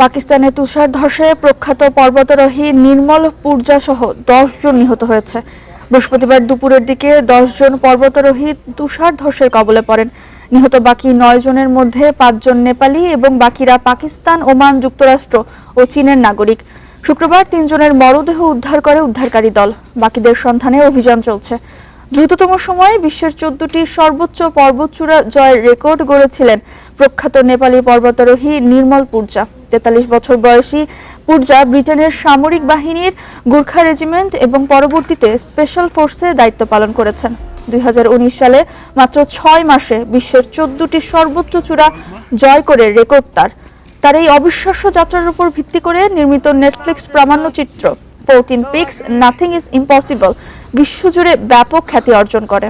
পাকিস্তানে তুষার ধসে প্রখ্যাত পর্বতারোহী নির্মল পূর্জা সহ 10 জন নিহত হয়েছে। বৃহস্পতিবার দুপুরের দিকে 10 জন পর্বতারোহী তুষার ধসের কবলে পড়েন। নিহত বাকি 9 জনের মধ্যে 5 জন নেপালি এবং বাকিরা পাকিস্তান, ওমান, যুক্তরাষ্ট্র ও চীনের নাগরিক। শুক্রবার 3 জনের মরদেহ উদ্ধার করে উদ্ধারকারী দল। বাকিদের সন্ধানে অভিযান চলছে। দ্রুততম সময়ে বিশ্বের 14টি সর্বোচ্চ পর্বতচূড়া জয়ের রেকর্ড গড়েছিলেন প্রখ্যাত নেপালি পর্বতারোহী নির্মল পূর্জা। 43 বছর বয়সী পূর্জা ব্রিটেনের সামরিক বাহিনীর গুর্খা রেজিমেন্ট এবং পরবর্তীতে স্পেশাল ফোর্সে দায়িত্ব পালন করেছেন। 2019 সালে মাত্র 6 মাসে বিশ্বের 14টি সর্বোচ্চ চূড়া জয় করে রেকর্ড তার এই অবিশ্বাস্য যাত্রার উপর ভিত্তি করে নির্মিত Netflix প্রামাণ্যচিত্র 14 Peaks, Nothing is Impossible বিশ্বজুড়ে ব্যাপক খ্যাতি অর্জন করে।